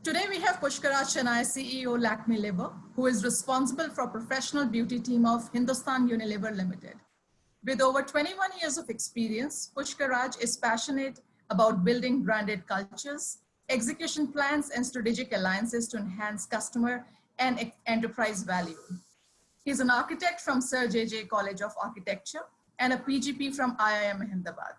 Today we have Pushkaraj Chennai, CEO Lakme Liver, who is responsible for professional beauty team of Hindustan Unilever Limited. With over 21 years of experience, Pushkaraj is passionate about building branded cultures, execution plans, and strategic alliances to enhance customer and enterprise value. He's an architect from Sir J.J. College of Architecture and a PGP from IIM Ahmedabad.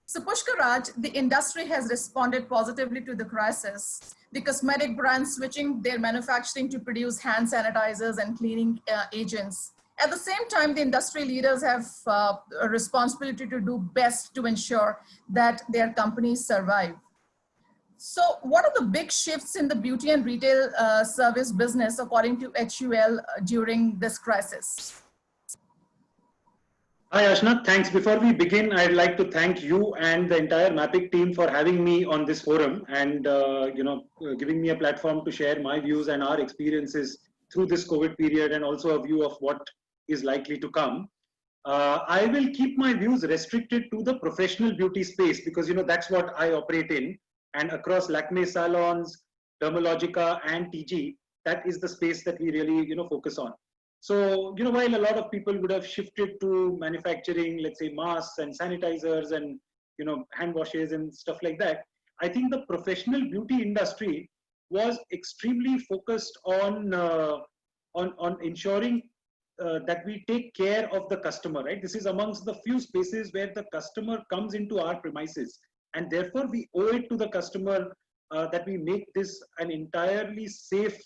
So Pushkaraj, the industry has responded positively to the crisis. The cosmetic brands switching their manufacturing to produce hand sanitizers and cleaning agents. At the same time, the industry leaders have a responsibility to do best to ensure that their companies survive. So what are the big shifts in the beauty and retail service business according to HUL during this crisis? Hi, Ashna. Thanks. Before we begin, I'd like to thank you and the entire Mapic team for having me on this forum and giving me a platform to share my views and our experiences through this COVID period, and also a view of what is likely to come. I will keep my views restricted to the professional beauty space because that's what I operate in, and across Lakme salons, Dermalogica, and TG, that is the space that we really focus on. So, while a lot of people would have shifted to manufacturing, let's say masks and sanitizers and, hand washes and stuff like that, I think the professional beauty industry was extremely focused on ensuring that we take care of the customer, right? This is amongst the few spaces where the customer comes into our premises, and therefore we owe it to the customer that we make this an entirely safe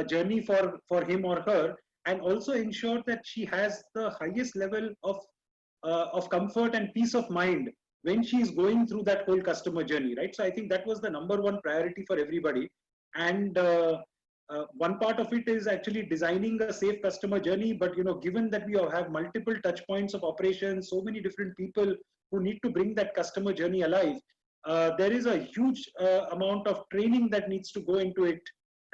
journey for him or her, and also ensure that she has the highest level of comfort and peace of mind when she is going through that whole customer journey, right? So I think that was the number one priority for everybody. And one part of it is actually designing a safe customer journey. But given that we have multiple touch points of operations, so many different people who need to bring that customer journey alive, there is a huge amount of training that needs to go into it,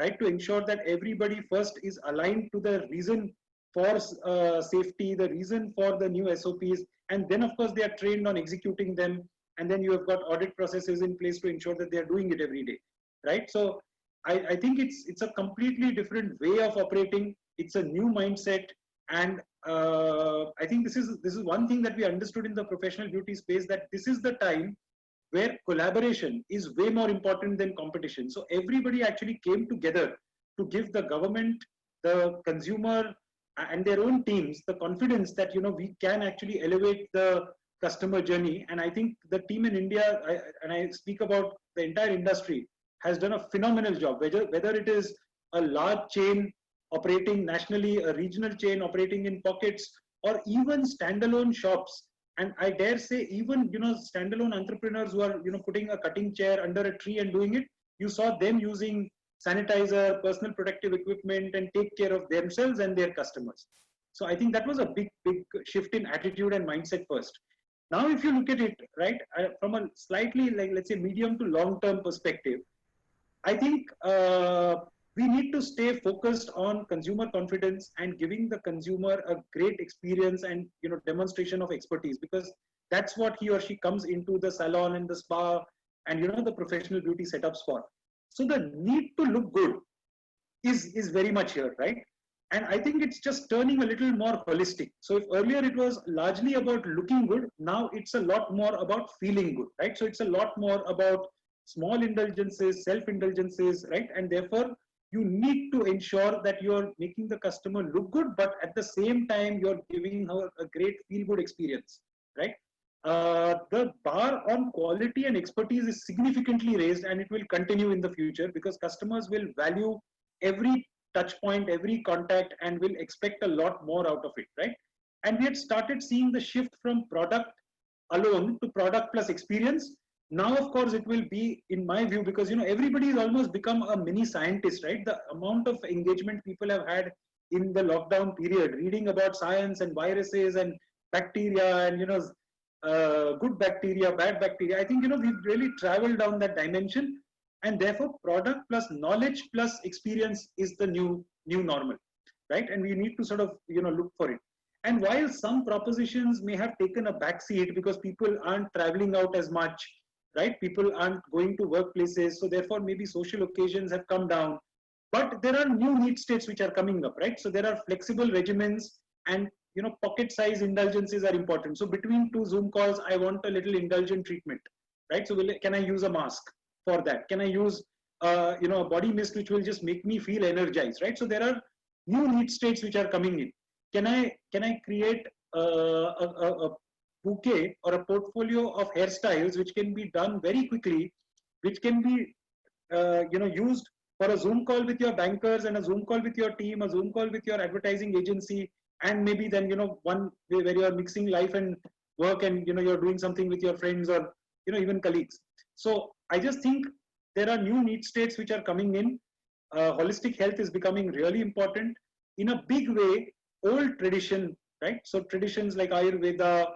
right, to ensure that everybody first is aligned to the reason for safety, the reason for the new SOPs, and then of course they are trained on executing them, and then you have got audit processes in place to ensure that they are doing it every day, right? So I think it's a completely different way of operating. It's a new mindset, and I think this is one thing that we understood in the professional beauty space, that this is the time where collaboration is way more important than competition. So everybody actually came together to give the government, the consumer, and their own teams the confidence that we can actually elevate the customer journey. And I think the team in India, and I speak about the entire industry, has done a phenomenal job. Whether it is a large chain operating nationally, a regional chain operating in pockets, or even standalone shops. And I dare say even standalone entrepreneurs who are putting a cutting chair under a tree and doing it, you saw them using sanitizer, personal protective equipment, and take care of themselves and their customers. So I think that was a big shift in attitude and mindset first. Now if you look at it, right, from a slightly, like, let's say, medium to long term perspective, I think we need to stay focused on consumer confidence and giving the consumer a great experience and demonstration of expertise, because that's what he or she comes into the salon and the spa and the professional beauty setups for. So the need to look good is very much here, right? And I think it's just turning a little more holistic. So if earlier it was largely about looking good, now it's a lot more about feeling good, right? So it's a lot more about small indulgences, self-indulgences, right? And therefore, you need to ensure that you're making the customer look good, but at the same time, you're giving her a great feel-good experience, right? The bar on quality and expertise is significantly raised, and it will continue in the future because customers will value every touch point, every contact, and will expect a lot more out of it, right? And we had started seeing the shift from product alone to product plus experience. Now, of course, it will be, in my view, because everybody has almost become a mini scientist, right? The amount of engagement people have had in the lockdown period, reading about science and viruses and bacteria and good bacteria, bad bacteria. I think we've really traveled down that dimension, and therefore product plus knowledge plus experience is the new normal, right? And we need to sort of look for it. And while some propositions may have taken a backseat because people aren't traveling out as much, right? People aren't going to workplaces, so therefore maybe social occasions have come down. But there are new need states which are coming up, right? So there are flexible regimens, and pocket size indulgences are important. So between two Zoom calls, I want a little indulgent treatment, right? So can I use a mask for that? Can I use a body mist which will just make me feel energized, right? So there are new need states which are coming in. Can I create a bouquet or a portfolio of hairstyles which can be done very quickly, which can be used for a Zoom call with your bankers and a Zoom call with your team, a Zoom call with your advertising agency, and maybe then one way where you are mixing life and work, and you're doing something with your friends or even colleagues. So I just think there are new need states which are coming in. Holistic health is becoming really important in a big way. Old tradition, right? So traditions like Ayurveda,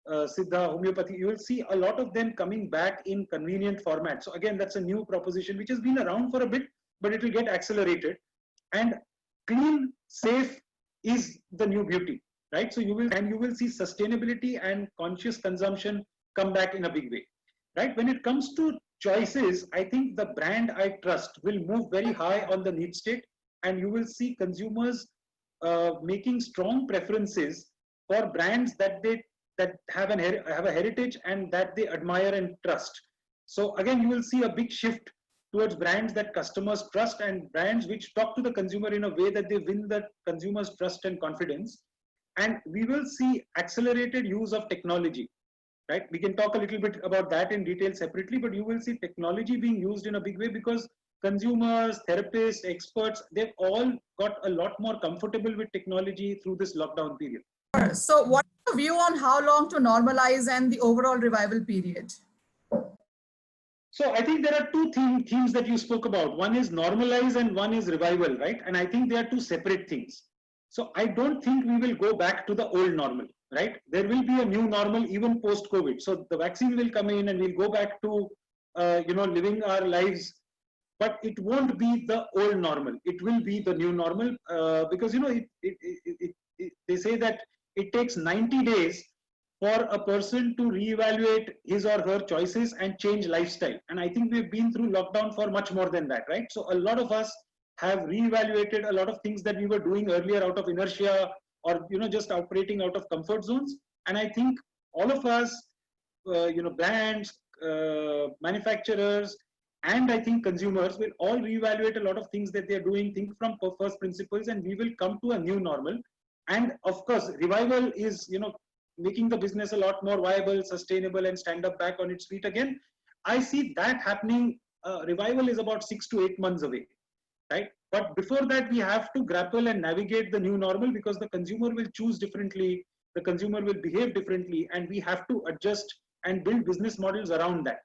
Siddha, homeopathy, you will see a lot of them coming back in convenient format. So again, that's a new proposition which has been around for a bit, but it will get accelerated. And clean, safe is the new beauty, right? So you will see sustainability and conscious consumption come back in a big way, right? When it comes to choices, I think the brand I trust will move very high on the need state, and you will see consumers making strong preferences for brands that have a heritage and that they admire and trust. So again, you will see a big shift towards brands that customers trust, and brands which talk to the consumer in a way that they win the consumer's trust and confidence. And we will see accelerated use of technology, right? We can talk a little bit about that in detail separately, but you will see technology being used in a big way because consumers, therapists, experts, they've all got a lot more comfortable with technology through this lockdown period. So what's your view on how long to normalize and the overall revival period? So I think there are two themes that you spoke about. One is normalize and one is revival, right? And I think they are two separate things. So I don't think we will go back to the old normal, right? There will be a new normal even post-COVID. So the vaccine will come in and we'll go back to, living our lives, but it won't be the old normal. It will be the new normal because, they say that it takes 90 days for a person to reevaluate his or her choices and change lifestyle. And I think we've been through lockdown for much more than that, right? So a lot of us have reevaluated a lot of things that we were doing earlier out of inertia or, just operating out of comfort zones. And I think all of us, brands, manufacturers, and I think consumers will all reevaluate a lot of things that they're doing, think from first principles, and we will come to a new normal. And of course, revival is, making the business a lot more viable, sustainable, and stand up back on its feet again. I see that happening. Revival is about 6 to 8 months away, right? But before that, we have to grapple and navigate the new normal because the consumer will choose differently, the consumer will behave differently, and we have to adjust and build business models around that,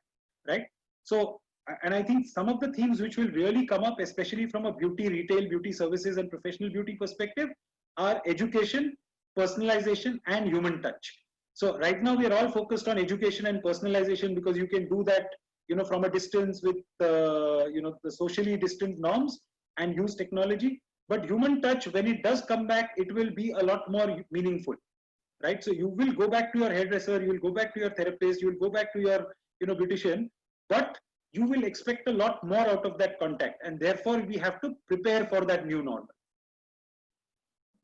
right? So, and I think some of the themes which will really come up, especially from a beauty, retail, beauty services, and professional beauty perspective, are education, personalization, and human touch. So right now we are all focused on education and personalization because you can do that, from a distance with, the socially distant norms and use technology. But human touch, when it does come back, it will be a lot more meaningful, right? So you will go back to your hairdresser, you will go back to your therapist, you will go back to your, beautician, but you will expect a lot more out of that contact, and therefore we have to prepare for that new normal.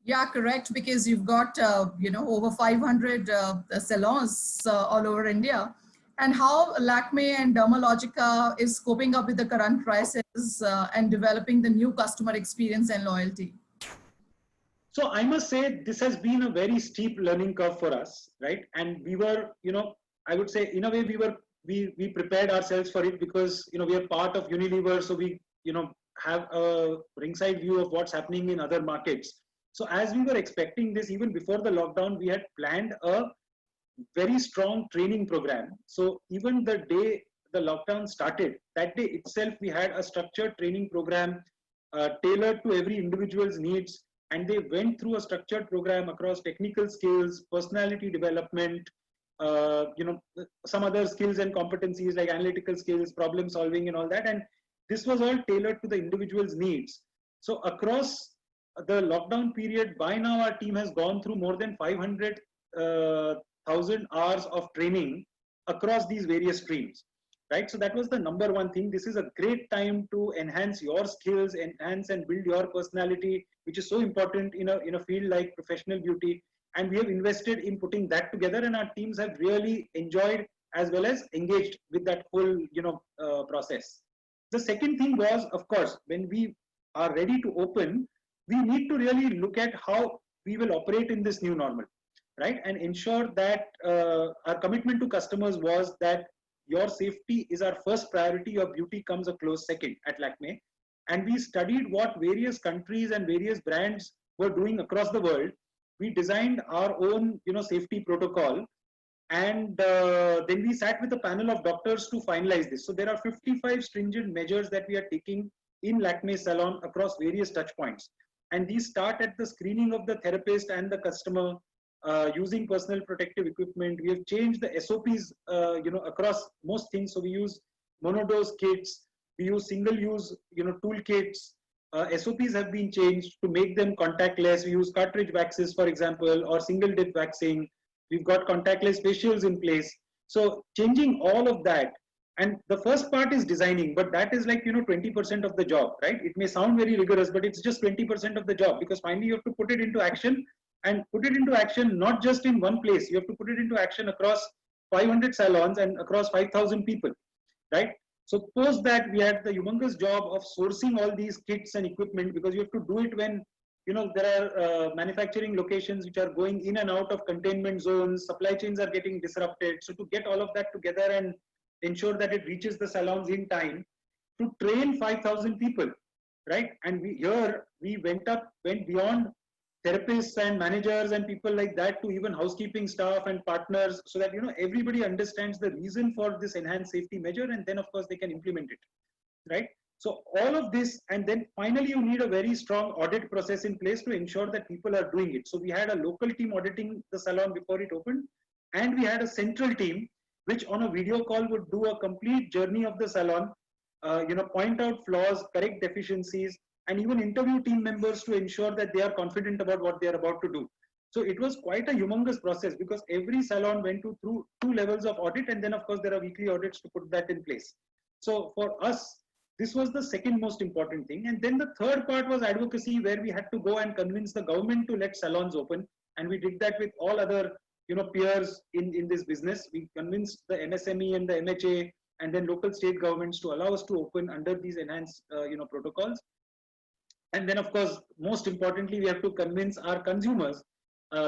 Yeah, correct. Because you've got, over 500 salons all over India. And how Lakme and Dermalogica is coping up with the current crisis and developing the new customer experience and loyalty? So I must say this has been a very steep learning curve for us, right? And we were, I would say in a way we prepared ourselves for it because, we are part of Unilever. So we, have a ringside view of what's happening in other markets. So as we were expecting this, even before the lockdown, we had planned a very strong training program. So even the day the lockdown started, that day itself, we had a structured training program tailored to every individual's needs. And they went through a structured program across technical skills, personality development, some other skills and competencies like analytical skills, problem solving, and all that. And this was all tailored to the individual's needs. So across the lockdown period, by now our team has gone through more than 500,000 hours of training across these various streams, right? So that was the number one thing. This is a great time to enhance your skills, enhance and build your personality, which is so important in a field like professional beauty. And we have invested in putting that together, and our teams have really enjoyed as well as engaged with that whole process. The second thing was, of course, when we are ready to open, we need to really look at how we will operate in this new normal, right? And ensure that our commitment to customers was that your safety is our first priority, your beauty comes a close second at Lakme. And we studied what various countries and various brands were doing across the world. We designed our own safety protocol, and then we sat with a panel of doctors to finalize this. So there are 55 stringent measures that we are taking in Lakme salon across various touch points, and these start at the screening of the therapist and the customer, using personal protective equipment. We have changed the SOPs across most things. So we use monodose kits, we use single-use tool kits. SOPs have been changed to make them contactless. We use cartridge waxes, for example, or single dip waxing. We've got contactless facials in place. So changing all of that. And the first part is designing, but that is like 20% of the job, right? It may sound very rigorous, but it's just 20% of the job, because finally you have to put it into action, and put it into action not just in one place. You have to put it into action across 500 salons and across 5,000 people, right? So post that, we had the humongous job of sourcing all these kits and equipment, because you have to do it when there are manufacturing locations which are going in and out of containment zones, supply chains are getting disrupted. So to get all of that together and ensure that it reaches the salons in time, to train 5,000 people, right? And we went beyond therapists and managers and people like that to even housekeeping staff and partners, so that everybody understands the reason for this enhanced safety measure, and then of course they can implement it, right? So all of this, and then finally you need a very strong audit process in place to ensure that people are doing it. So we had a local team auditing the salon before it opened, and we had a central team which on a video call would do a complete journey of the salon, point out flaws, correct deficiencies, and even interview team members to ensure that they are confident about what they are about to do. So it was quite a humongous process, because every salon went through 2 levels of audit, and then of course there are weekly audits to put that in place. So for us, this was the second most important thing. And then the third part was advocacy, where we had to go and convince the government to let salons open, and we did that with all other peers in this business. We convinced the MSME and the MHA and then local state governments to allow us to open under these enhanced protocols. And then of course, most importantly, we have to convince our consumers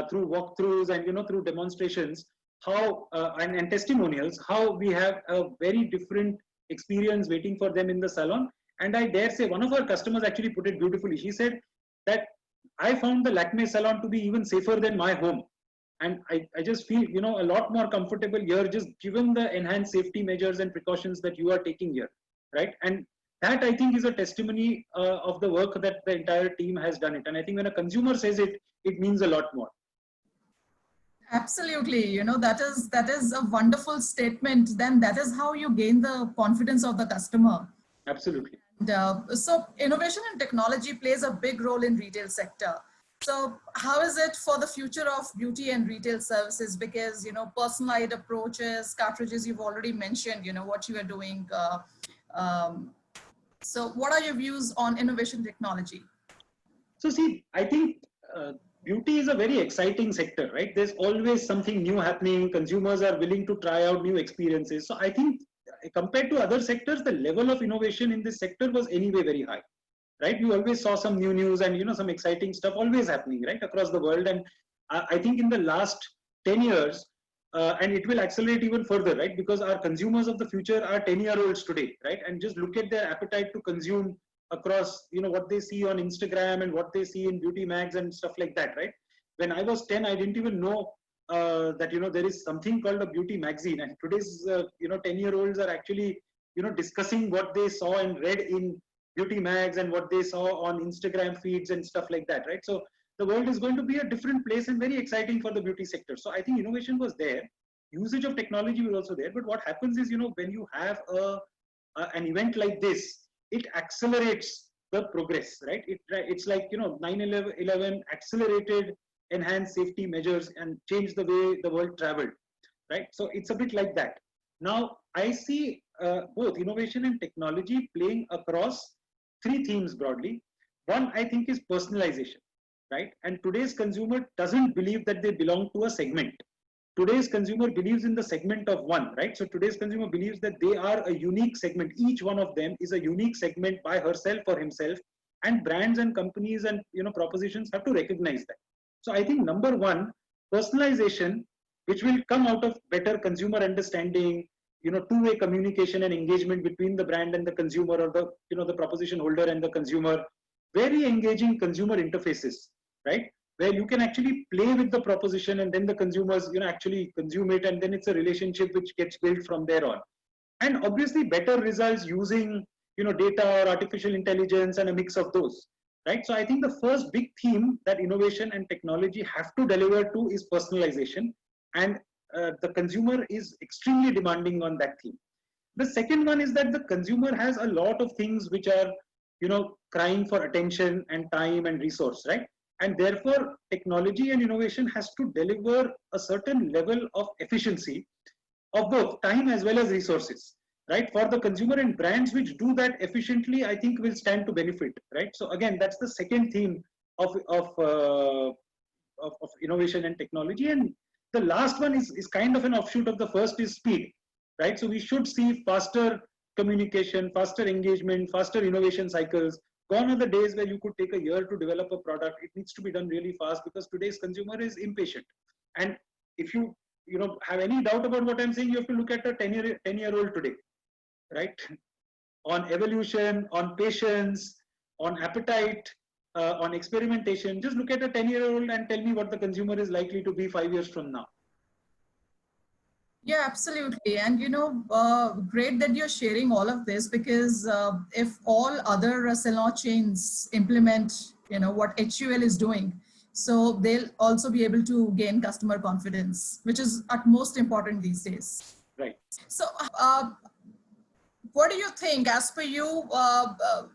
through walkthroughs and through demonstrations, how and testimonials, how we have a very different experience waiting for them in the salon. And I dare say one of our customers actually put it beautifully. She said that I found the Lakme salon to be even safer than my home. And I just feel a lot more comfortable here, just given the enhanced safety measures and precautions that you are taking here, right? And that I think is a testimony of the work that the entire team has done it. And I think when a consumer says it, it means a lot more. Absolutely. That is a wonderful statement. Then that is how you gain the confidence of the customer. Absolutely. And, so innovation and technology plays a big role in retail sector. So how is it for the future of beauty and retail services? Because, personalized approaches, cartridges, you've already mentioned, what you are doing. So what are your views on innovation technology? So see, I think beauty is a very exciting sector, right? There's always something new happening. Consumers are willing to try out new experiences. So I think compared to other sectors, the level of innovation in this sector was anyway very high, right? You always saw some new news and some exciting stuff always happening, right, across the world. And I think in the last 10 years, and it will accelerate even further, right? Because our consumers of the future are 10-year-olds today, right? And just look at their appetite to consume across, what they see on Instagram and what they see in beauty mags and stuff like that, right? When I was 10, I didn't even know that, there is something called a beauty magazine. And today's, 10-year-olds are actually, discussing what they saw and read in beauty mags and what they saw on Instagram feeds and stuff like that, right? So the world is going to be a different place and very exciting for the beauty sector. So I think innovation was there. Usage of technology was also there. But what happens is, when you have an event like this, it accelerates the progress, right? It's like, 9/11 accelerated enhanced safety measures and changed the way the world traveled, right? So it's a bit like that. Now, I see both innovation and technology playing across three themes broadly. One, I think, is personalization, right? And today's consumer doesn't believe that they belong to a segment. Today's consumer believes in the segment of one, right? So today's consumer believes that they are a unique segment. Each one of them is a unique segment by herself or himself, and brands and companies and propositions have to recognize that. So I think number one, personalization, which will come out of better consumer understanding, two-way communication and engagement between the brand and the consumer, or the the proposition holder and the consumer, very engaging consumer interfaces, right? Where you can actually play with the proposition and then the consumers actually consume it, and then it's a relationship which gets built from there on. And obviously better results using data or artificial intelligence and a mix of those, right? So I think the first big theme that innovation and technology have to deliver to is personalization, and the consumer is extremely demanding on that theme. The second one is that the consumer has a lot of things which are crying for attention and time and resource, right? And therefore technology and innovation has to deliver a certain level of efficiency of both time as well as resources, right? For the consumer, and brands which do that efficiently, I think will stand to benefit, right? So again, that's the second theme of innovation and technology. And the last one is kind of an offshoot of the first, is speed, right? So we should see faster communication, faster engagement, faster innovation cycles. Gone are the days where you could take a year to develop a product. It needs to be done really fast because today's consumer is impatient. And if you have any doubt about what I'm saying, you have to look at a 10-year-old today, right? On evolution, on patience, on appetite, on experimentation. Just look at a 10-year-old and tell me what the consumer is likely to be 5 years from now. Yeah, absolutely. And great that you're sharing all of this, because if all other salon chains implement what HUL is doing, so they'll also be able to gain customer confidence, which is at most important these days. Right. So what do you think, as per you,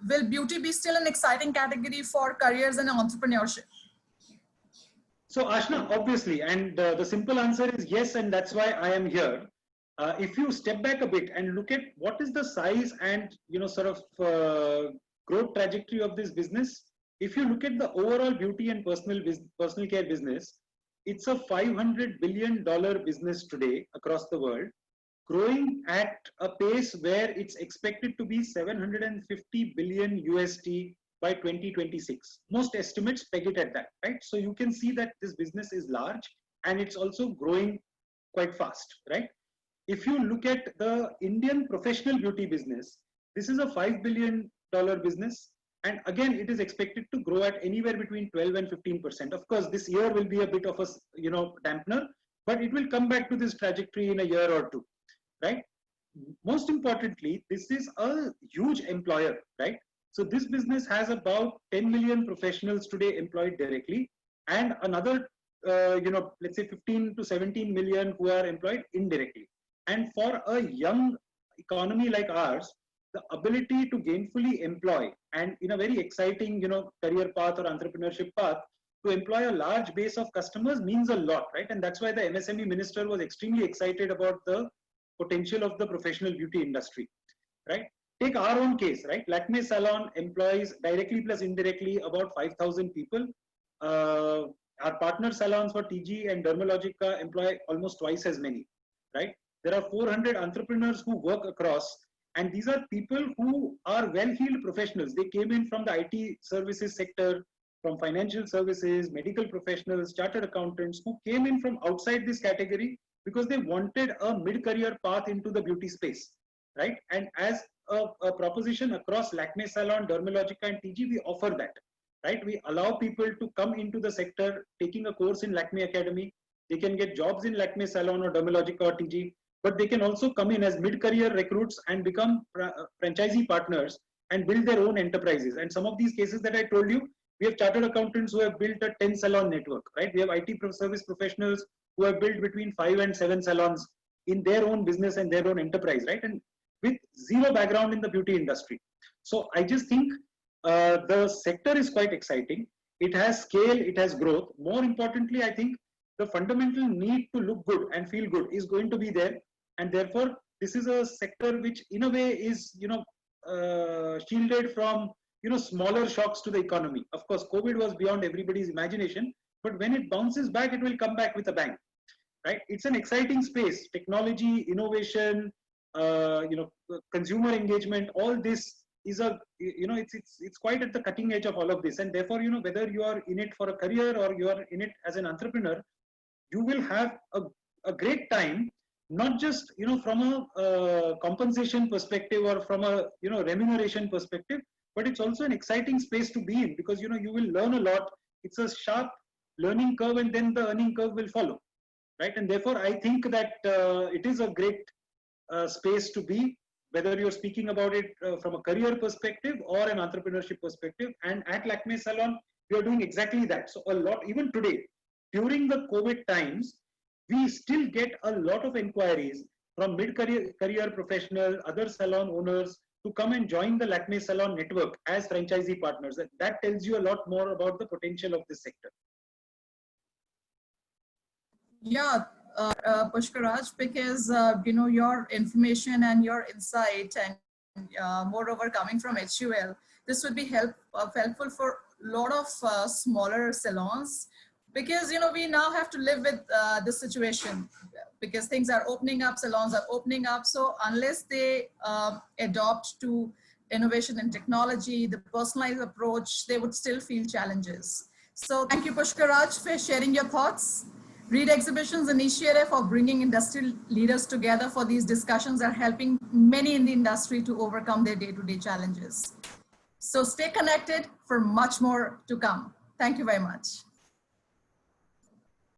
will beauty be still an exciting category for careers and entrepreneurship? So Ashna, obviously, and the simple answer is yes, and that's why I am here. If you step back a bit and look at what is the size and sort of growth trajectory of this business, if you look at the overall beauty and personal care business, it's a $500 billion business today across the world, growing at a pace where it's expected to be 750 billion USD by 2026. Most estimates peg it at that, right? So you can see that this business is large and it's also growing quite fast, right? If you look at the Indian professional beauty business, this is a $5 billion business. And again, it is expected to grow at anywhere between 12 and 15%. Of course, this year will be a bit of a dampener, but it will come back to this trajectory in a year or two, right? Most importantly, this is a huge employer, right? So this business has about 10 million professionals today employed directly, and another, let's say 15 to 17 million who are employed indirectly. And for a young economy like ours, the ability to gainfully employ and in a very exciting, career path or entrepreneurship path, to employ a large base of customers means a lot, right? And that's why the MSME minister was extremely excited about the potential of the professional beauty industry, right? Take our own case, right? Lakme Salon employs directly plus indirectly about 5,000 people. Our partner salons for TG and Dermalogica employ almost twice as many, right? There are 400 entrepreneurs who work across, and these are people who are well-heeled professionals. They came in from the IT services sector, from financial services, medical professionals, chartered accountants, who came in from outside this category because they wanted a mid-career path into the beauty space, right? And as a proposition across Lakme Salon, Dermalogica and TG, we offer that, right? We allow people to come into the sector, taking a course in Lakme Academy. They can get jobs in Lakme Salon or Dermalogica or TG, but they can also come in as mid-career recruits and become franchisee partners and build their own enterprises. And some of these cases that I told you, we have chartered accountants who have built a 10 salon network, right? We have IT service professionals who have built between 5 and 7 salons in their own business and their own enterprise, right? And with zero background in the beauty industry. So I just think the sector is quite exciting. It has scale, it has growth. More importantly, I think the fundamental need to look good and feel good is going to be there. And therefore, this is a sector which in a way is, shielded from, smaller shocks to the economy. Of course, COVID was beyond everybody's imagination, but when it bounces back, it will come back with a bang, right? It's an exciting space. Technology, innovation, consumer engagement, all this is it's quite at the cutting edge of all of this. And therefore, whether you are in it for a career or you are in it as an entrepreneur, you will have a great time, not just, from a compensation perspective or from a, remuneration perspective, but it's also an exciting space to be in, because, you will learn a lot. It's a sharp learning curve, and then the earning curve will follow, right? And therefore, I think that it is a great space to be, whether you're speaking about it from a career perspective or an entrepreneurship perspective. And at Lakme Salon, we are doing exactly that. So a lot, even today, during the COVID times, we still get a lot of inquiries from mid-career professionals, other salon owners, to come and join the Lakme Salon network as franchisee partners. And that tells you a lot more about the potential of this sector. Yeah, Pushkaraj, because your information and your insight, and moreover coming from HUL, this would be helpful for a lot of smaller salons, because we now have to live with this situation, because things are opening up, salons are opening up. So unless they adopt to innovation and technology, the personalized approach, they would still feel challenges. So thank you, Pushkaraj, for sharing your thoughts. Read Exhibitions initiative for bringing industry leaders together for these discussions are helping many in the industry to overcome their day-to-day challenges. So stay connected for much more to come. Thank you very much.